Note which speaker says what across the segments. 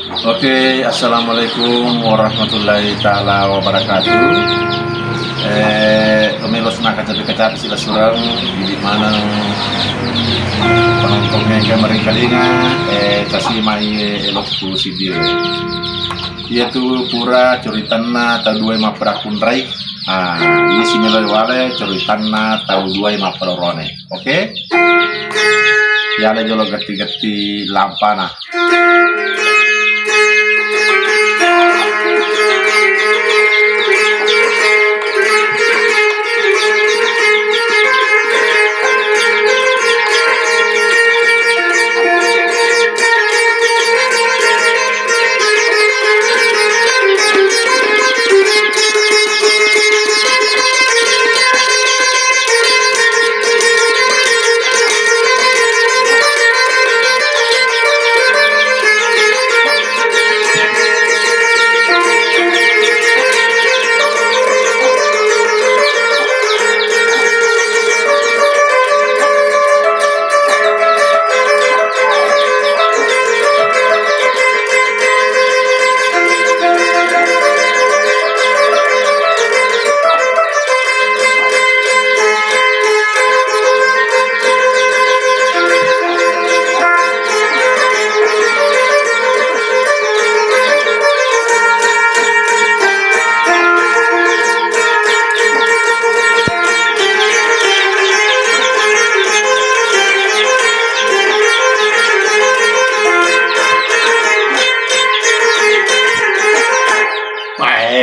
Speaker 1: Oke, assalamualaikum warahmatullahi taala wabarakatuh. Pemelos nak kacapi sila surang di mana penontonnya yang kemarin kalinya kasih mai elokku si dia. Yaitu pura curitanna tahu dua ma perakun rai. Ini si meloi wale curitanna tahu dua ma perorone. Oke? Ya ada jolo gati-gati lampana.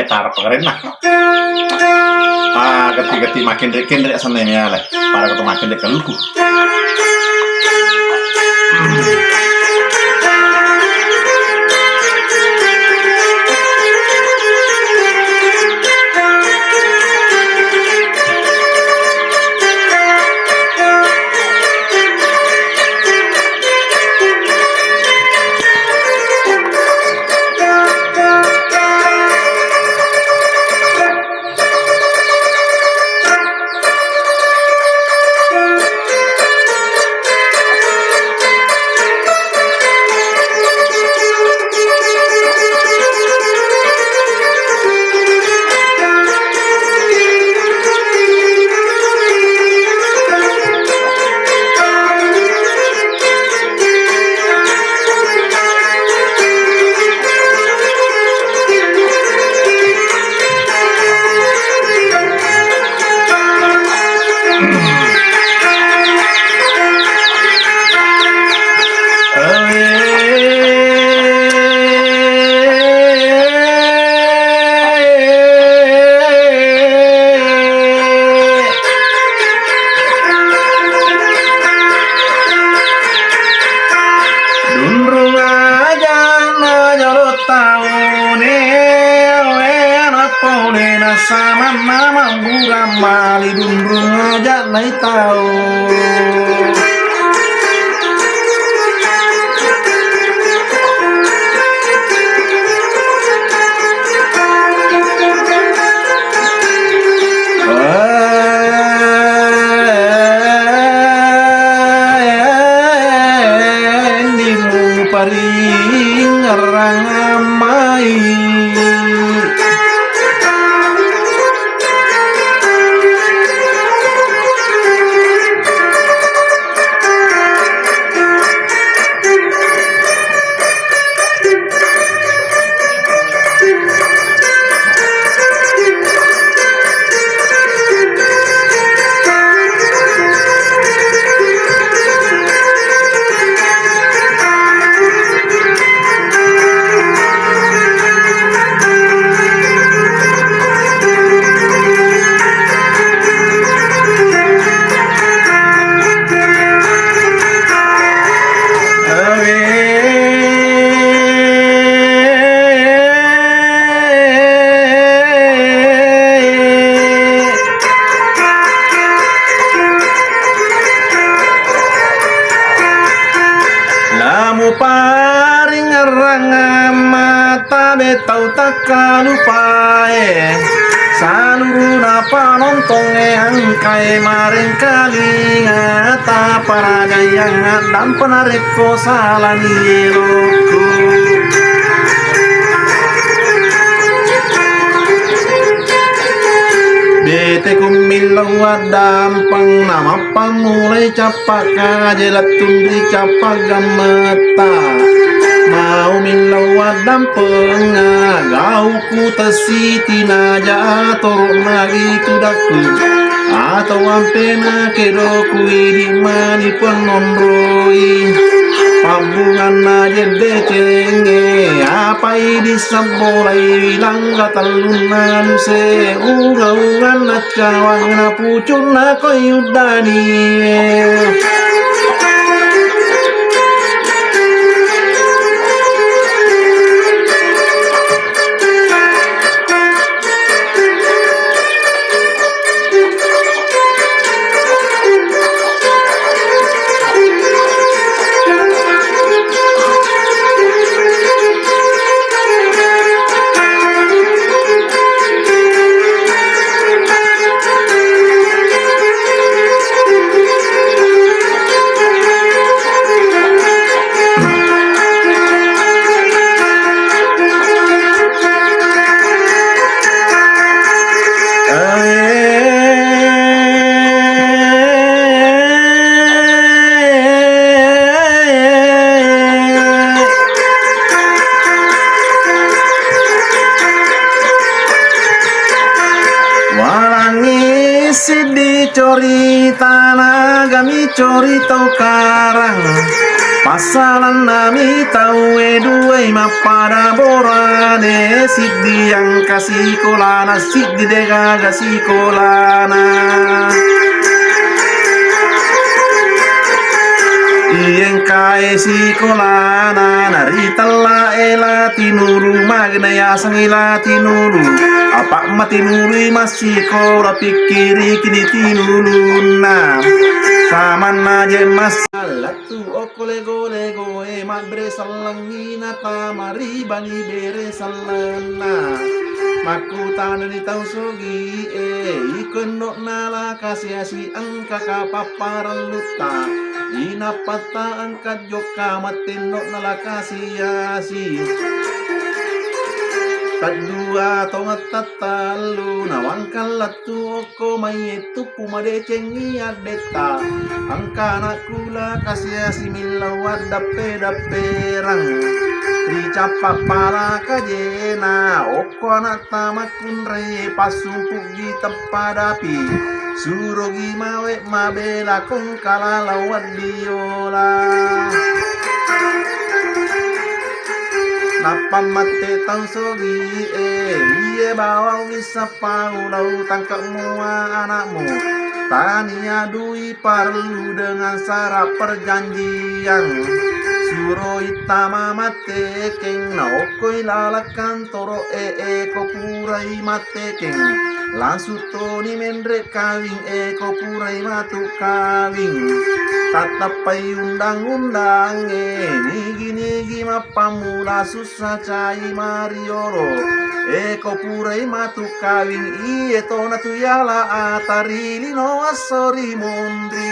Speaker 1: Tar keren lah. Gati-gati makin dek sana ini ya lah. Para ketemu makin dek keluku. Sama mama buram mali dumbrung aja nai tahu. Nimu paring ngerang amai. Paring ngerang mata betau takkan lupae saluruna panontongnya angkai maring kali ngata para jayang dan penariko salani loko dampang nama pamulai capak kajelat tundri capak gameta mau minlawat dampang gau ku tesiti naja torok lagi tudaku atau ampena kedo kui mani penombroi pabungan aja decenge apa ini sambolai langga talunan se ungan cawang na pucun na koyudani cori tanah kami cori tau karang pasalan nami tau dua pada borane sidi yang kasih kolana sidi dega kasih kolana iyeng kai si kolana naritala ela tinuru magnaya sangila tinuru apa mati nuri masih kora pikiri kini tinuluna sama naje masalah tu okole gole goe mabre salangina tamari bani bere salana makutan ni tau sogi ikon no nala kasih si angka kapaparan luta ina pata angkat joka matin no nala kasih si Tadua tonga tatalu nawang kalatu oko mai itu pumade cengi adeta angkana kula kasih similawat dape daperang dicapa para kajena oko anak tamakun re pasumpuk di tempadapi surogi mawe mabela kong kalalawat diola napa mate tau sogi iye bawang bisa paulau tangkap mua anakmu tania dui perlu dengan syarat perjanjian suro itama mate keng naokoi lalakan toro ko purai mate keng langsung toni mendre kawing ko purai matu kawing tatapai undang-undang nigi mapamula susah cai marioro ko purai matu kawing iye tona tuyala atari lino asori mondri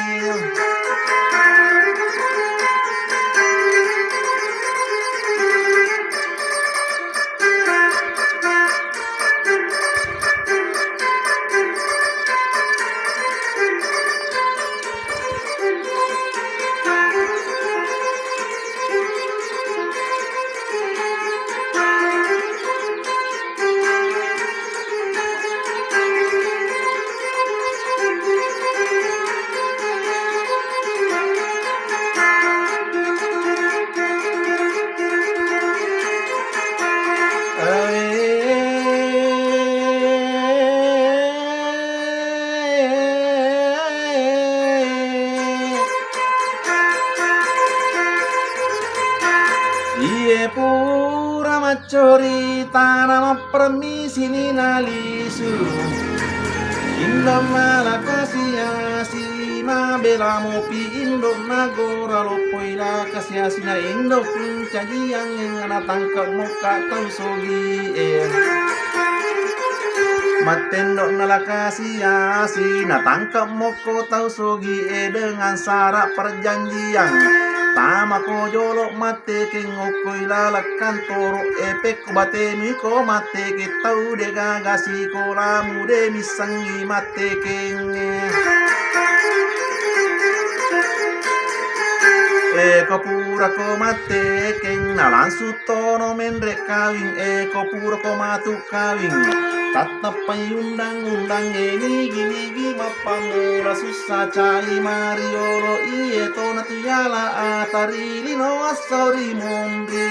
Speaker 1: Iye pura macori tanam permisi nalisu Indo malakasiasi ma bela mopi Indo nagora lopoila kasiasi na Indo puncaji yang ana tangkap muka tau sogi matendo nalakasiasi na tangkap moko tau sogi dengan syarat perjanjian tama ko jolok mate ke ngokoi lalakan toro epek ko bate mi ko mate ke tau de gagasi ko lamu de misangi mate ke pura ko mate keng nalang sutono mendrek kawing ko pura ko matu kawing tatap undang-undang gini mapamura susah cai mariolo iye to natuyala atari lino asori mondi